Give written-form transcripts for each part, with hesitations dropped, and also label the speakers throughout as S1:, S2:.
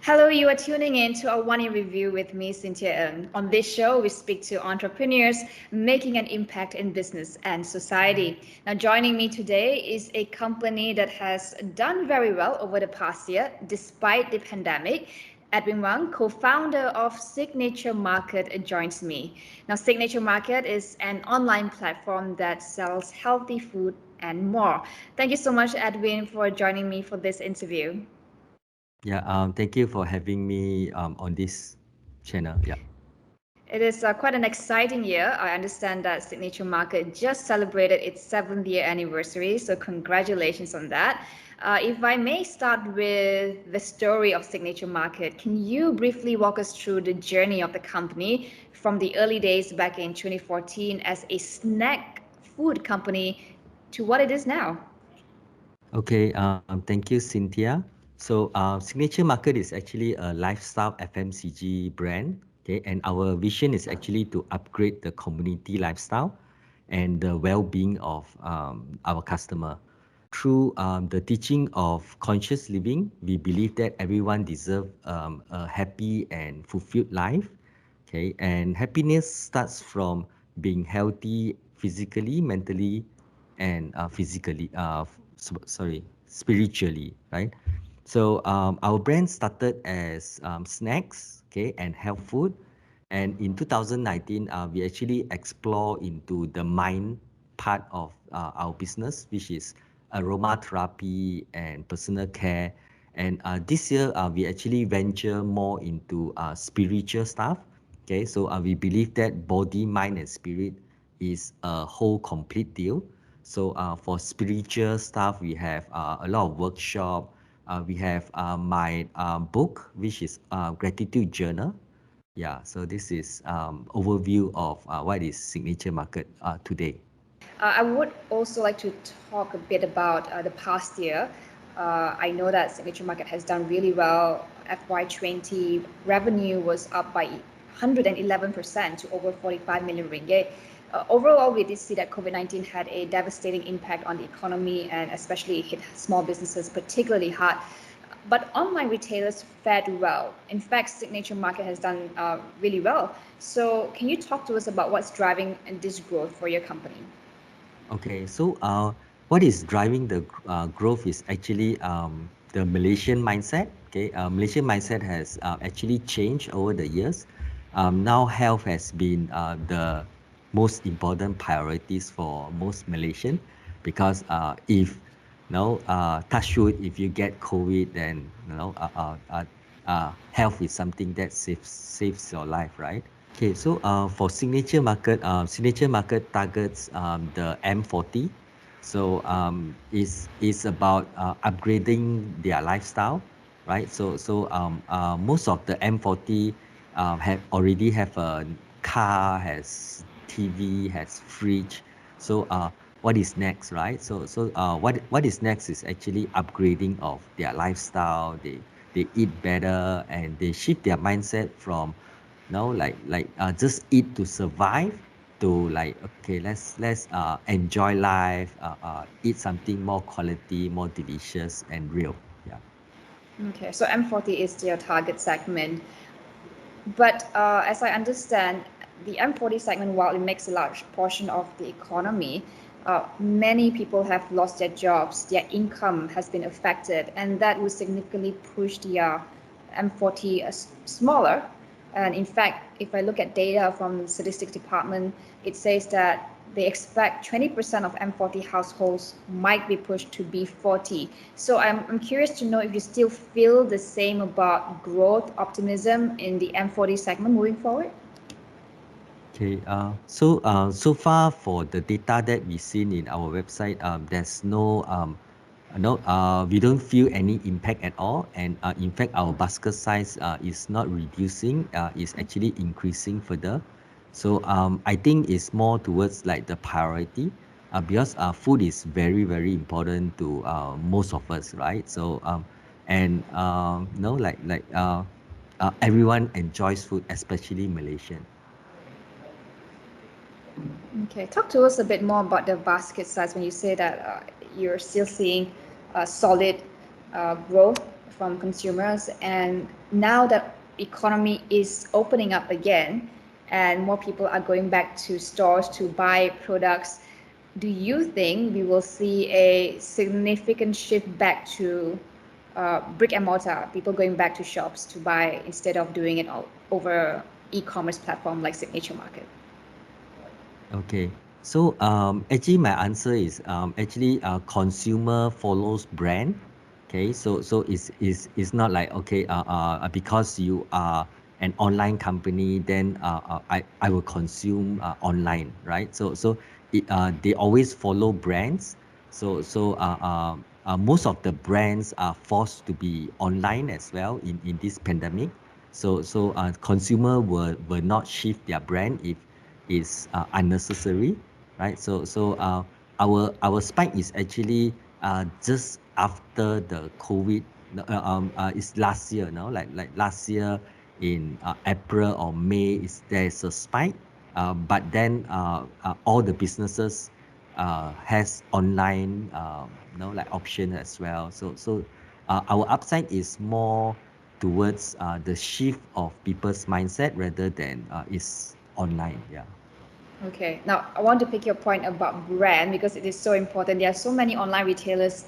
S1: Hello, you are tuning in to AWANI Review with me, Cynthia. On this show, we speak to entrepreneurs making an impact in business and society. Now, joining me today is a company that has done very well over the past year, despite the pandemic. Edwin Wang, co-founder of Signature Market, joins me. Now, Signature Market is an online platform that sells healthy food and more. Thank you so much, Edwin, for joining me for this interview.
S2: Yeah, thank you for having me on this channel. Yeah.
S1: It is quite an exciting year. I understand that Signature Market just celebrated its 7th year anniversary, so congratulations on that. If I may start with the story of Signature Market, can you briefly walk us through the journey of the company from the early days back in 2014 as a snack food company to what it is now?
S2: Okay, thank you, Cynthia. So, Signature Market is actually a lifestyle FMCG brand. Okay, and our vision is actually to upgrade the community lifestyle and the well-being of our customer. Through the teaching of conscious living, we believe that everyone deserves a happy and fulfilled life. Okay, and happiness starts from being healthy physically, mentally, and spiritually, right? So our brand started as snacks, okay, and health food. And in 2019, we actually explore into the mind part of our business, which is aromatherapy and personal care. And this year, we actually venture more into spiritual stuff. Okay, so we believe that body, mind, and spirit is a whole complete deal. So for spiritual stuff, we have a lot of workshop. We have my book, which is gratitude journal. Yeah, so this is overview of what is Signature Market today.
S1: I would also like to talk a bit about the past year. I know that Signature Market has done really well. FY20 revenue was up by 111% to over 45 million ringgit. Overall, we did see that COVID-19 had a devastating impact on the economy and especially hit small businesses particularly hard. But online retailers fared well. In fact, Signature Market has done really well. So, can you talk to us about what's driving this growth for your company?
S2: Okay, so what is driving the growth is actually the Malaysian mindset. Okay, Malaysian mindset has actually changed over the years. Now health has been the most important priorities for most Malaysian because if touch wood, if you get COVID, then health is something that saves your life, right? Okay, so for Signature Market targets the M40. So is about upgrading their lifestyle, right? So most of the M40 have already have a car, has TV, has fridge. So what is next, right? What is next is actually upgrading of their lifestyle. They eat better and they shift their mindset from just eat to survive to like okay let's enjoy life, eat something more quality, more delicious and real. Yeah.
S1: Okay, so M40 is your target segment. But as I understand, the M40 segment, while it makes a large portion of the economy, many people have lost their jobs, their income has been affected, and that will significantly push the M40 smaller. And in fact, if I look at data from the statistics department, it says that they expect 20% of M40 households might be pushed to B40. So I'm curious to know if you still feel the same about growth optimism in the M40 segment moving forward.
S2: Okay, so far for the data that we've seen in our website, there's we don't feel any impact at all. And in fact, our basket size is not reducing, is actually increasing further. So I think it's more towards like the priority, because food is very, very important to most of us, right? So and everyone enjoys food, especially Malaysian.
S1: Okay, talk to us a bit more about the basket size when you say that you're still seeing solid growth from consumers, and now that economy is opening up again and more people are going back to stores to buy products, do you think we will see a significant shift back to brick and mortar, people going back to shops to buy instead of doing it all over e-commerce platform like Signature Market?
S2: Okay. So actually my answer is actually consumer follows brand. Okay. So it's not like okay because you are an online company, then I will consume online, right? So they always follow brands. So most of the brands are forced to be online as well in this pandemic. So consumer will not shift their brand if is unnecessary, right? So our spike is actually just after the COVID. It's last year, no? Like last year in April or May, is there's a spike. But then all the businesses has online, like option as well. So our upside is more towards the shift of people's mindset rather than is online. Yeah.
S1: Okay, now I want to pick your point about brand because it is so important. There are so many online retailers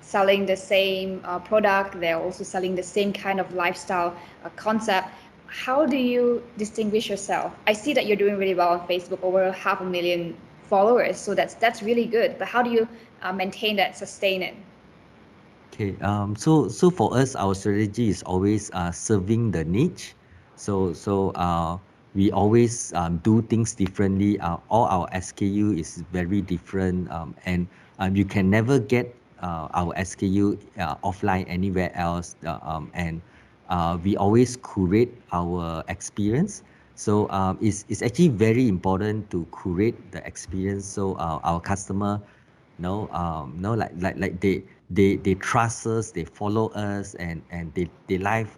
S1: selling the same product. They're also selling the same kind of lifestyle concept. How do you distinguish yourself? I see that you're doing really well on Facebook, over 500,000 followers. So that's really good. But how do you maintain that, sustain it?
S2: Okay. So for us, our strategy is always serving the niche. So we always do things differently. All our SKU is very different. And you can never get our SKU offline anywhere else. And we always curate our experience. So it's actually very important to curate the experience so our customer like they trust us, they follow us, and they like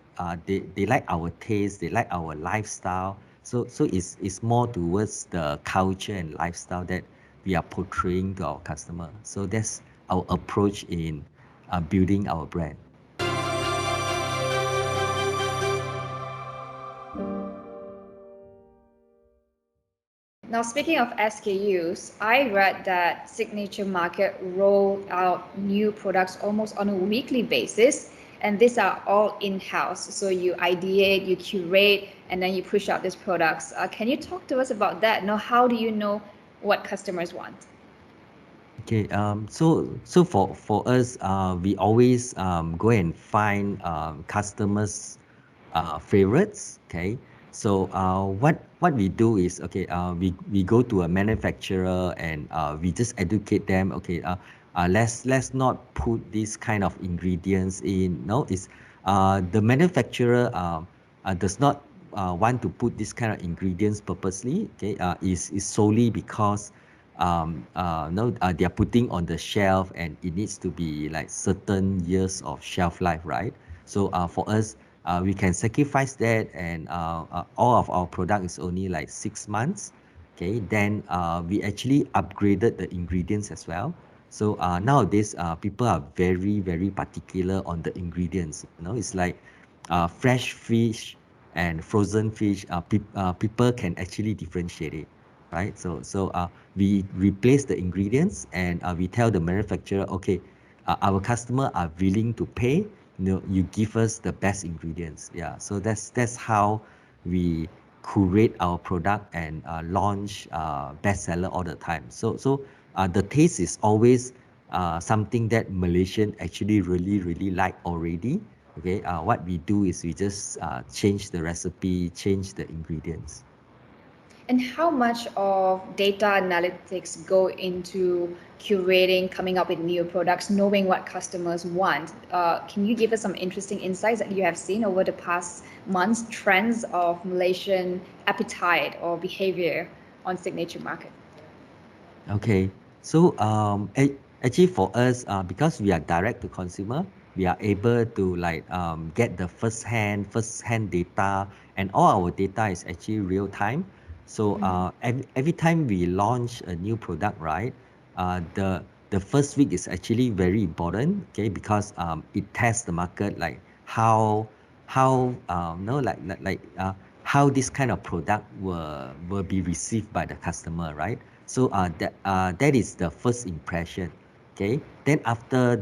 S2: our taste, they like our lifestyle. So it's more towards the culture and lifestyle that we are portraying to our customer. So that's our approach in building our brand.
S1: Now, speaking of SKUs, I read that Signature Market roll out new products almost on a weekly basis, and these are all in-house. So you ideate, you curate, and then you push out these products. Can you talk to us about that? Now, how do you know what customers want?
S2: Okay, so for us, we always go and find customers' favorites. Okay, so what we do is okay, we go to a manufacturer and we just educate them. Okay, let's not put this kind of ingredients in. No, it's the manufacturer does not want to put this kind of ingredients purposely. Okay, is solely because no, they are putting on the shelf and it needs to be like certain years of shelf life, right? So for us, we can sacrifice that, and all of our product is only like 6 months. Okay, then we actually upgraded the ingredients as well. So nowadays, people are very particular on the ingredients. It's like fresh fish and frozen fish. People can actually differentiate it, right? So we replace the ingredients, and we tell the manufacturer, okay, our customer are willing to pay. You give us the best ingredients. Yeah. So that's how we curate our product and launch bestseller all the time. So the taste is always something that Malaysian actually really like already. Okay. What we do is we just change the recipe, change the ingredients.
S1: And how much of data analytics go into curating, coming up with new products, knowing what customers want? Can you give us some interesting insights that you have seen over the past months, trends of Malaysian appetite or behavior on Signature Market?
S2: Okay. So actually for us, because we are direct to consumer, we are able to like get the first hand data, and all our data is actually real time. So every time we launch a new product, right? The first week is actually very important, okay, because it tests the market like how this kind of product will be received by the customer, right? So that is the first impression. Okay. Then after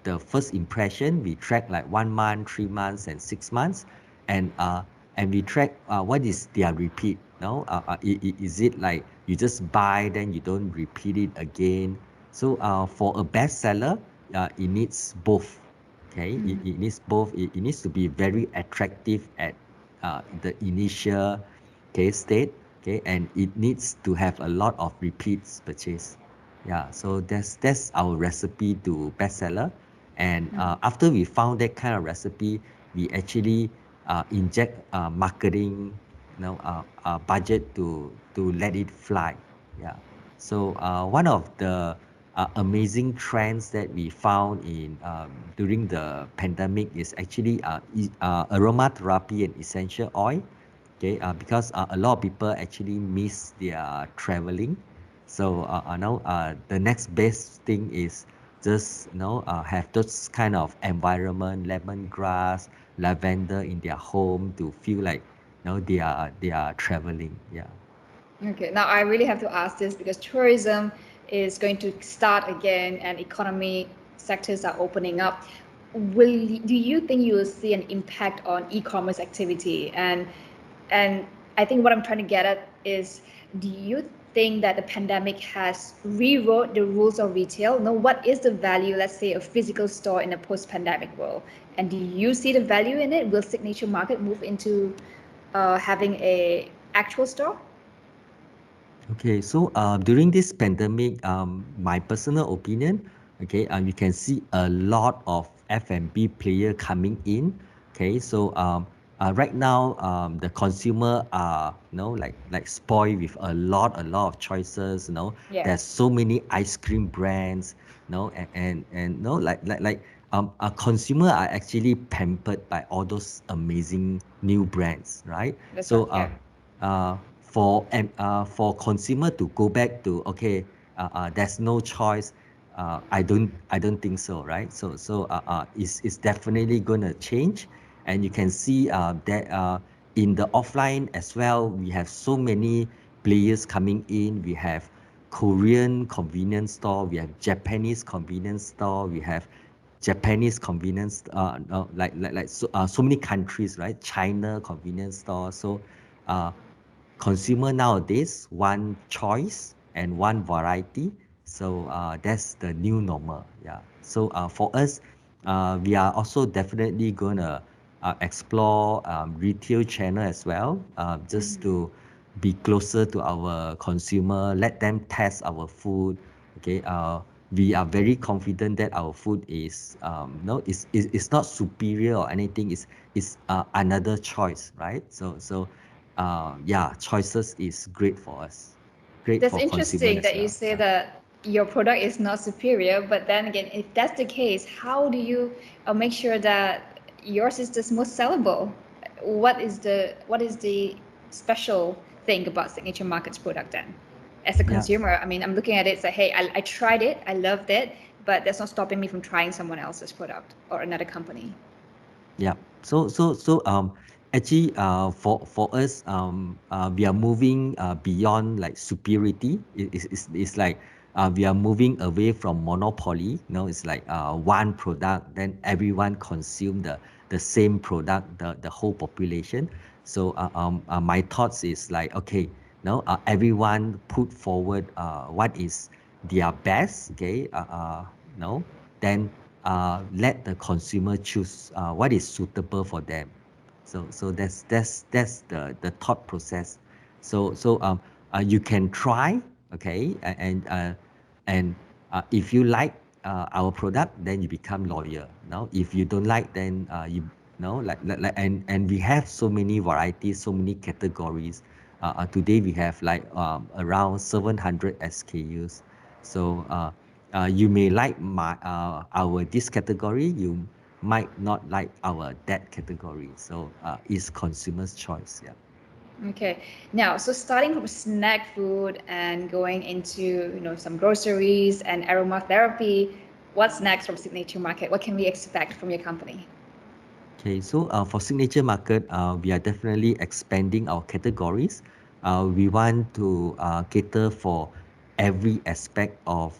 S2: the first impression, we track like 1 month, 3 months, and 6 months, and we track what is their repeat. No, is it like you just buy then you don't repeat it again? So for a bestseller, it needs both. Okay, it needs both. It needs to be very attractive at the initial state. Okay, and it needs to have a lot of repeats purchase. Yeah, so that's our recipe to bestseller. And after we found that kind of recipe, we actually inject marketing, budget to let it fly. Yeah. So one of the amazing trends that we found in during the pandemic is actually aromatherapy and essential oil. Okay, because a lot of people actually miss their traveling. So now the next best thing is just have those kind of environment, lemongrass, lavender in their home to feel like they are traveling. Yeah.
S1: Okay, now I really have to ask this because tourism is going to start again and economy sectors are opening up. Do you think you will see an impact on e-commerce activity? And I think what I'm trying to get at is, do you think that the pandemic has rewrote the rules of retail? No, what is the value, let's say, a physical store in a post-pandemic world? And do you see the value in it? Will Signature Market move into having a actual store?
S2: Okay, so during this pandemic, my personal opinion, okay, you can see a lot of F&B player coming in. Okay, so right now, the consumer are like spoiled with a lot of choices. There's
S1: Yes.
S2: so many ice cream brands. And a consumer are actually pampered by all those amazing new brands, right?
S1: That's right.
S2: So
S1: Yeah.
S2: for consumer to go back to, okay, there's no choice. I don't think so, right? So it's definitely gonna change, and you can see that in the offline as well, we have so many players coming in. We have Korean convenience store, we have Japanese convenience store, we have Japanese convenience, no, so many countries, right? China convenience store. So uh, consumer nowadays want choice and one variety. So that's the new normal. Yeah. So for us, we are also definitely gonna explore retail channel as well, just to be closer to our consumer, let them test our food. Okay. We are very confident that our food is no is not superior or anything. Is another choice, right? So yeah, choices is great for us, great
S1: That's
S2: for consumer
S1: interesting
S2: as
S1: that you
S2: well.
S1: say
S2: Yeah.
S1: that your product is not superior, but then again, if that's the case, how do you make sure that yours is the most sellable? What is the special thing about Signature Market's product then? As a
S2: Yeah.
S1: consumer, I mean, I'm looking at it, say, hey, I tried it, I loved it, but that's not stopping me from trying someone else's product or another company.
S2: Yeah. So actually for us we are moving beyond like superiority. It's like we are moving away from monopoly. It's like one product, then everyone consume the same product, the whole population. So my thoughts is like, okay, everyone put forward what is their best. Okay. No then let the consumer choose what is suitable for them. So that's the thought process. So you can try, okay, and if you like our product, then you become loyal. Now, if you don't like, then you know like and we have so many varieties, so many categories. Today we have like around 700 SKUs. So you may like our this category, you might not like our that category. So it's consumer's choice. Yeah.
S1: Okay. Now, so starting from snack food and going into, some groceries and aromatherapy, what's next from Signature Market? What can we expect from your company?
S2: Okay, so for signature market, we are definitely expanding our categories. We want to cater for every aspect of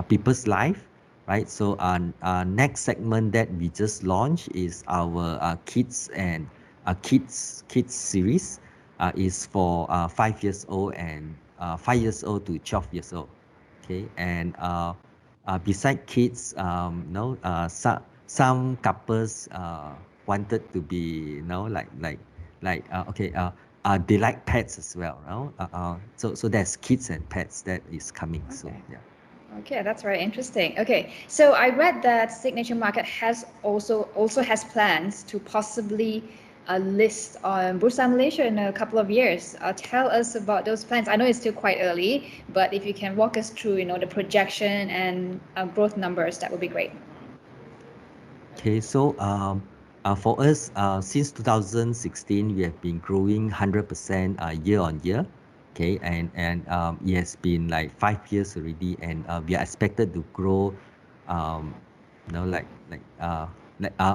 S2: people's life, right? So our next segment that we just launched is our kids and kids series. Is for 5 years old and 5 years old to 12 years old. Okay, and beside kids, some couples wanted to be, they like pets as well, no? So there's kids and pets that is coming soon.
S1: Okay.
S2: Yeah.
S1: Okay, that's very interesting. Okay, so I read that Signature Market has also has plans to possibly list on Bursa Malaysia in a couple of years. Tell us about those plans. I know it's still quite early, but if you can walk us through, the projection and growth numbers, that would be great.
S2: Okay, so for us, since 2016, we have been growing 100% year on year. Okay, and it has been like 5 years already, and we are expected to grow, um,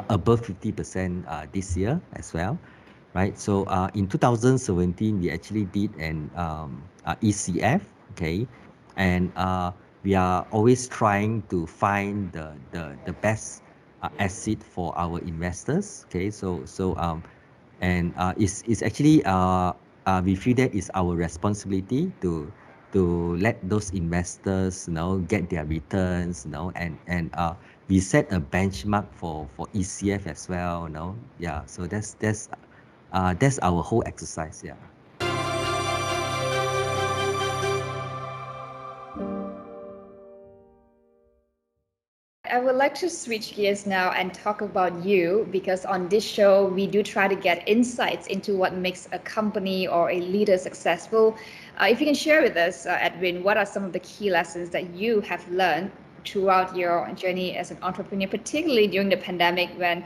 S2: above 50% this year as well, right? So in 2017, we actually did an ECF, okay, and we are always trying to find the best asset for our investors. Okay, it's actually we feel that it's our responsibility to let those investors get their returns, we set a benchmark for ECF as well, yeah. So that's our whole exercise, yeah.
S1: I would like to switch gears now and talk about you, because on this show we do try to get insights into what makes a company or a leader successful. If you can share with us, Edwin, what are some of the key lessons that you have learned throughout your journey as an entrepreneur, particularly during the pandemic when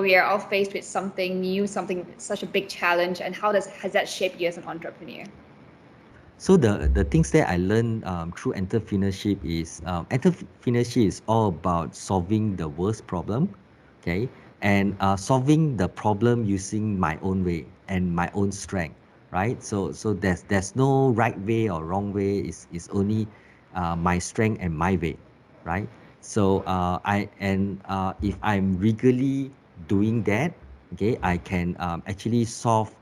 S1: we are all faced with something new, something such a big challenge, and how has that shaped you as an entrepreneur?
S2: So the things that I learned through entrepreneurship is all about solving the worst problem, okay, and solving the problem using my own way and my own strength, right? So there's no right way or wrong way. It's only my strength and my way, right? So if I'm regularly doing that, okay, I can actually solve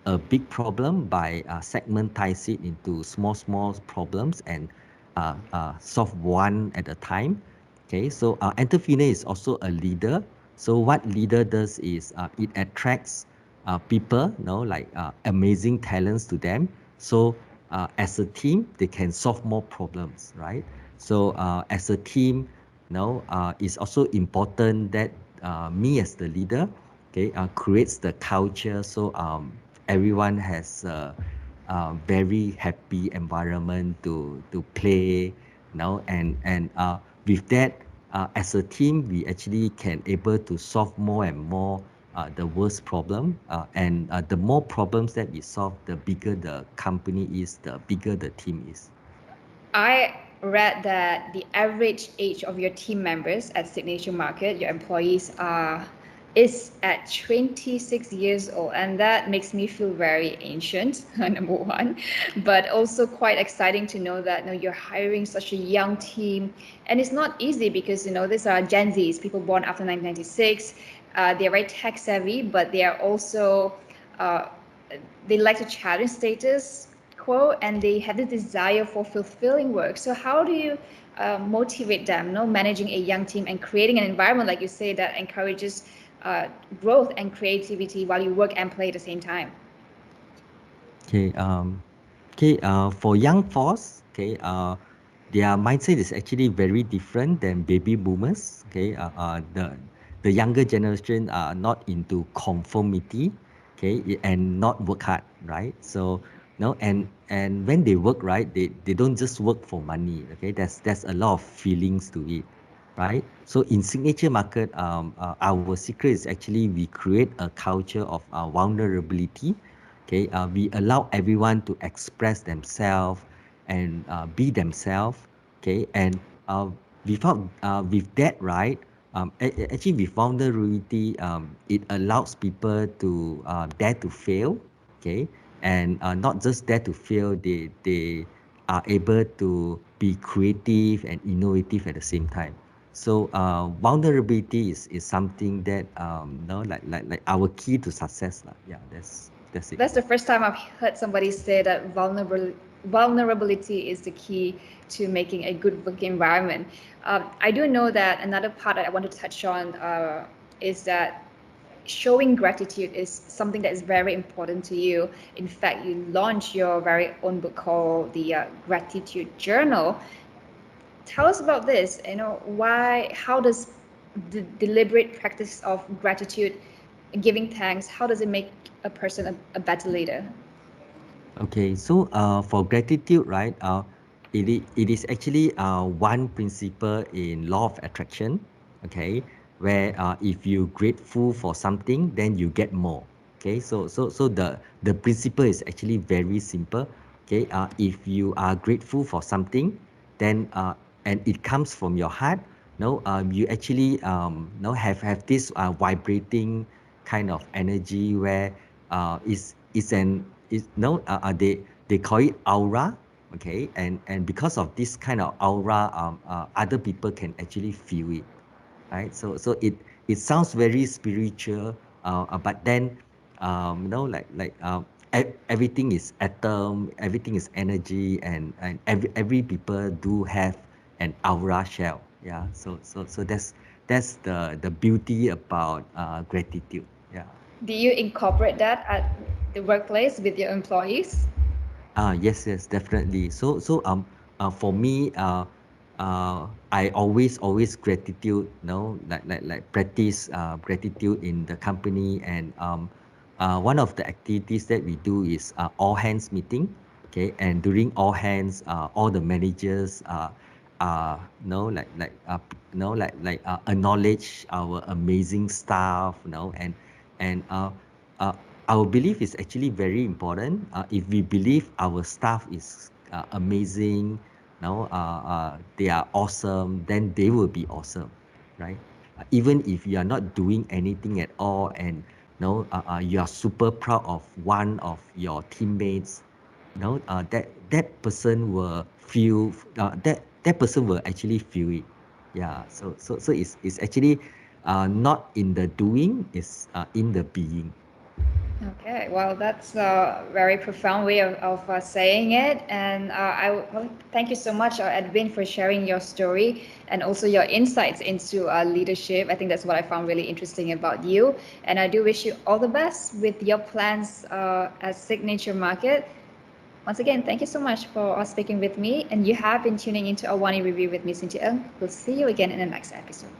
S2: a big problem by segmentize it into small problems and solve one at a time. Okay, so entrepreneur is also a leader. So what leader does is it attracts people, amazing talents to them. So as a team, they can solve more problems, right? So as a team, it's also important that me as the leader, okay, creates the culture. So everyone has a very happy environment to play, and with that, as a team, we actually can able to solve more and more the worst problem, and the more problems that we solve, the bigger the company is, the bigger the team is.
S1: I read that the average age of your team members at Signature Market, your employees, is at 26 years old, and that makes me feel very ancient, number one, but also quite exciting to know that you're hiring such a young team, and it's not easy because these are Gen Zs, people born after 1996. They're very tech savvy, but they are also uh, they like to challenge status quo, and they have the desire for fulfilling work. So how do you motivate them, managing a young team and creating an environment, like you say, that encourages growth and creativity while you work and play at the same time?
S2: Okay, for young force, okay, their mindset is actually very different than baby boomers. Okay, the younger generation are not into conformity, okay, and not work hard, right? So no, and when they work, right, they don't just work for money. Okay, there's a lot of feelings to it, right? So in signature market, our secret is actually we create a culture of vulnerability. Okay, we allow everyone to express themselves and be themselves. Okay, and without with that, right, actually with vulnerability, it allows people to dare to fail, okay, and not just dare to fail, they are able to be creative and innovative at the same time. So vulnerability is something that like our key to success lah. Yeah, that's it.
S1: That's the first time I've heard somebody say that vulnerability is the key to making a good work environment. I do know that another part that I want to touch on is that showing gratitude is something that is very important to you. In fact, you launched your very own book called the Gratitude Journal. Tell us about this. How does the deliberate practice of gratitude, giving thanks, how does it make a person a better leader?
S2: Okay, so for gratitude, right? It is actually one principle in law of attraction. Okay, where if you grateful for something, then you get more. Okay, so the principle is actually very simple. Okay, if you are grateful for something, then and it comes from your heart. No, you actually have this vibrating kind of energy where is an is no they call it aura, okay, and because of this kind of aura, other people can actually feel it, right? So it sounds very spiritual, but then everything is atom, everything is energy, and every people do have an aura shell. Yeah, so that's the beauty about gratitude. Yeah.
S1: Do you incorporate that at the workplace with your employees?
S2: Yes, definitely. For me, I always gratitude, like practice gratitude in the company, and one of the activities that we do is all hands meeting. Okay, and during all hands, all the managers acknowledge our amazing staff, and our belief is actually very important. If we believe our staff is amazing, they are awesome, then they will be awesome, right? Even if you are not doing anything at all, and you are super proud of one of your teammates, that person will feel that person will actually feel it. Yeah. So it's actually not in the doing, it's in the being.
S1: Okay, well, that's a very profound way of saying it. And well, thank you so much, Edwin, for sharing your story and also your insights into leadership. I think that's what I found really interesting about you. And I do wish you all the best with your plans as Signature Market. Once again, thank you so much for speaking with me. And you have been tuning into AWANI Review with me, Cynthia Ng. We'll see you again in the next episode.